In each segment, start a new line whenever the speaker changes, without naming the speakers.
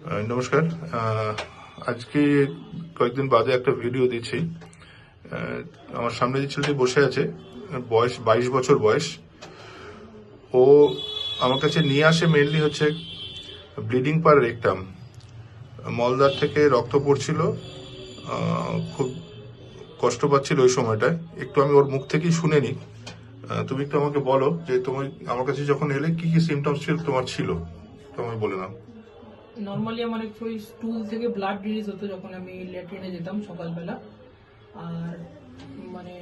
নমস্কার। আজকে কয়েকদিন বাদে একটা ভিডিও দিচ্ছি। আমার সামনে যে ছেলেটি বসে আছে, বয়স 22 বছর বয়স। ও আমার কাছে নিয়ে আসে মেনলি হচ্ছে ব্লিডিং পার রেকটাম, মলদার থেকে রক্ত পড়ছিল, খুব কষ্ট পাচ্ছিল ওই সময়টায়। একটু আমি ওর মুখ থেকেই শুনে নিই। তুমি একটু আমাকে বলো যে তুমি আমার কাছে যখন এলে কি কি সিমটমস ছিল তোমার ছিল, তোমায় বলে নাও।
নর্মালি আমার একটু ওই স্টুল থেকে ব্লাড রিলিজ হতো যখন আমি ল্যাট্রিনে যেতাম সকালবেলা। আর মানে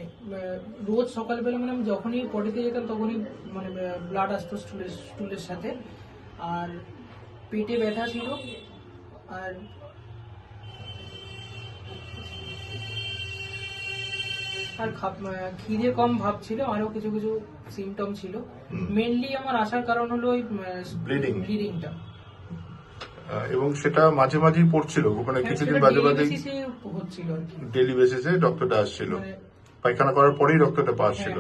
রোজ সকালবেলা মানে আমি যখনই পটিতে যেতাম তখনই মানে ব্লাড আসতো স্টুলের সাথে। আর পেটে ব্যথা ছিল। আর আর খিদে কম ভাব ছিল, আরো কিছু কিছু সিমটম ছিল। মেনলি আমার আসার কারণ হলো ওই ব্লিডিংটা।
এবং সেটা মাঝে মাঝেই পড়ছিল, ওখানে কিছুদিন বাদে বাদে
হচ্ছিল আর কি,
ডেলি বেসিসে রক্তটা আসছিল,
মানে
পায়খানা করার পরেই রক্তটা পাচ্ছিল।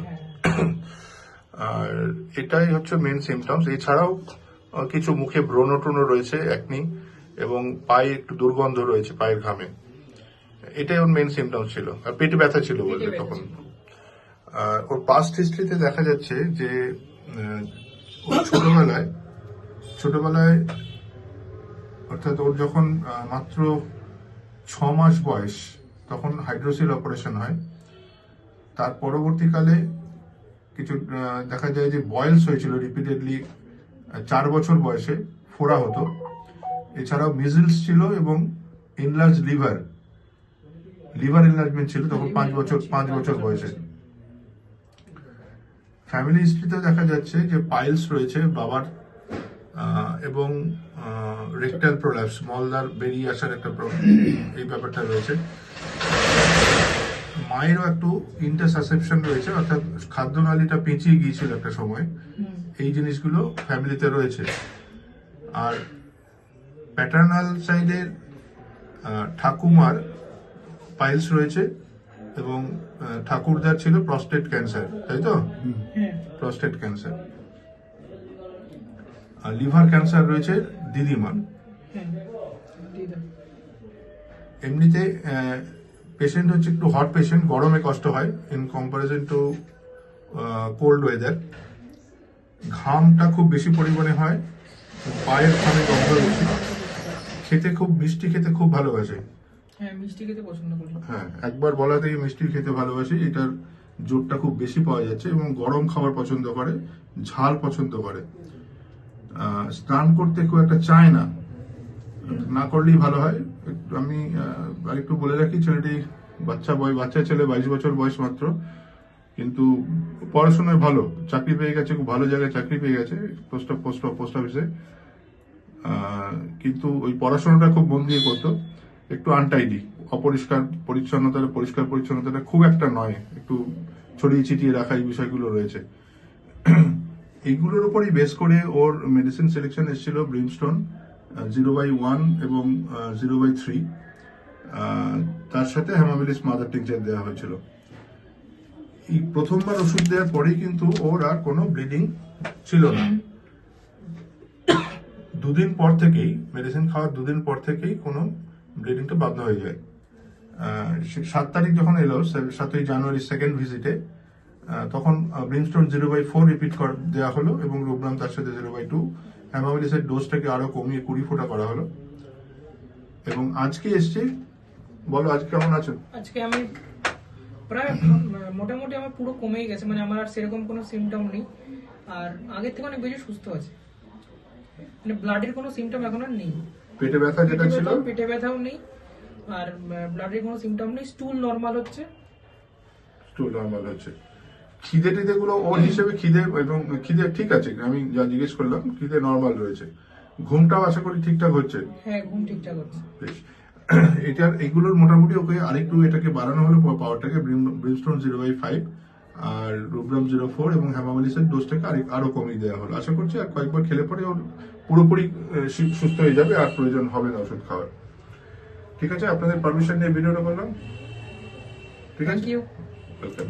আর এটাই হচ্ছে মেন সিমটমস। এছাড়াও কিছু মুখে ব্রণ টোন রয়েছে, একনি, এবং পায়ে একটু দুর্গন্ধ রয়েছে পায়ের ঘামে। এটাই ওর মেন সিমটমস ছিল। আর পেটে ব্যথা ছিল বলতে তখন। ওর পাস্ট হিস্ট্রিতে দেখা যাচ্ছে যে ওর ছোটবেলায় অর্থাৎ ওর যখন মাত্র 6 মাস বয়স তখন হাইড্রোসিল অপারেশন হয়। তার পরবর্তীকালে কিছু দেখা যায় যে বয়েলস হয়েছিল রিপিটেডলি। 4 বছর বয়সে ফোড়া হতো। এছাড়াও মিজলস ছিল এবং ইনলার্জ লিভার এনলার্জমেন্ট ছিল তখন 5 বছর বয়সে। ফ্যামিলি হিস্ট্রিতে দেখা যাচ্ছে যে পাইলস রয়েছে বাবার, এবং রেকটাল প্রোল্যাপস, মলদার বেরিয়ে আসার একটা এই ব্যাপারটা রয়েছে। মায়েরও একটু ইন্টারসাসেপশন রয়েছে, অর্থাৎ খাদ্যনালীটা পেঁচিয়ে গিয়েছিল একটা সময়। এই জিনিসগুলো ফ্যামিলিতে রয়েছে। আর প্যাটার্নাল সাইডের ঠাকুমার পাইলস রয়েছে, এবং ঠাকুরদার ছিল প্রস্টেট ক্যান্সার, তাই তো? Prostate cancer. আর লিভার ক্যান্সার রয়েছে দিদিমার। এমনিতে পেশেন্ট হচ্ছে একটু হট পেশেন্ট, গরমে কষ্ট হয় in comparison to cold weather. ঘামটা খুব বেশি পরিমাণে হয়, পায়ের ঘামে গন্ধ বেশি। খেতে খুব মিষ্টি খেতে খুব ভালোবাসে। হ্যাঁ, একবার বলাতেই মিষ্টি খেতে ভালোবাসে। এটার জোরটা খুব বেশি পাওয়া যাচ্ছে। এবং গরম খাবার পছন্দ করে, ঝাল পছন্দ করে। স্নান করতে খুব একটা চায় না, না করলেই ভালো হয়। আমি আরেকটু বলে রাখি, ছেলেটি বাচ্চা ছেলে, 22 বছর বয়স মাত্র, কিন্তু পড়াশোনায় ভালো, চাকরি পেয়ে গেছে, খুব ভালো জায়গায় চাকরি পেয়ে গেছে পোস্ট অফিসে। কিন্তু ওই পড়াশোনাটা খুব মন দিয়ে করতো। একটু আনটাইডি, পরিষ্কার পরিচ্ছন্নতাটা খুব একটা নয়, একটু ছড়িয়ে ছিটিয়ে রাখা, এই বিষয়গুলো রয়েছে। এইগুলোর উপরই বেস করে ওর মেডিসিন সিলেকশন এসেছিল ব্রিমস্টোন 0/1 এবং 0/3। তার সাথে হ্যামামিলিস মাদার টিংচার দেওয়া হয়েছিল। এই প্রথমবার ওষুধ দেওয়ার পরেই কিন্তু ওর আর কোনো ব্লিডিং ছিল না। 2 দিন পর থেকেই, মেডিসিন খাওয়ার 2 দিন পর থেকেই কোনো ব্লিডিংটা বন্ধ হয়ে যায়। 7 তারিখ যখন এলো, 7ই জানুয়ারি সেকেন্ড ভিজিটে, তখন ব্রিমস্টোন 0/4 রিপিট দেওয়া হলো, এবং রুব্রাম তার সাথে 0/2। হ্যামামিলিসের ডোজটাকে আরো কমিয়ে 20 ফোঁটা করা হলো। এবং আজকে এসছে। বলো, আজকে কেমন আছো?
আজকে আমি প্রায় মোটামুটি আমার পুরো কমেই গেছে, মানে আমার আর সেরকম কোনো সিমটম নেই। আর আগের থেকে অনেক বেশি সুস্থ আছে, মানে ব্লাডের কোনো সিমটম এখন আর নেই।
পেটে ব্যথা যেটা ছিল,
পেটে ব্যথাও নেই, আর ব্লাডের কোনো সিমটম নেই। স্টুল নরমাল হচ্ছে।
খিদে টিদে গুলো ওর হিসেবে খিদে ঠিক আছে, আমি যা জিজ্ঞেস করলাম খিদে নরমাল রয়েছে। ঘুমটাও আশা করি ঠিকঠাক হচ্ছে?
হ্যাঁ, ঘুম ঠিকঠাক হচ্ছে।
এগুলোর মোটামুটি ওকে আরেকটু এটাকে বাড়ানো হলো পাওয়ারটাকে। ব্রিমস্টোন 0/5 আর রুব্রাম 0/4 এবং হ্যামামিলিসের ডোজটাকে আরো কমিয়ে দেওয়া হলো। আশা করছি আর কয়েকবার খেলে পরে ওর পুরোপুরি সুস্থ হয়ে যাবে, আর প্রয়োজন হবে না ওষুধ খাওয়ার। ঠিক আছে, আপনাদের পারমিশন নিয়ে ভিডিওটা করলাম। ঠিক আছে,
থ্যাংক ইউ।
ওয়েলকাম।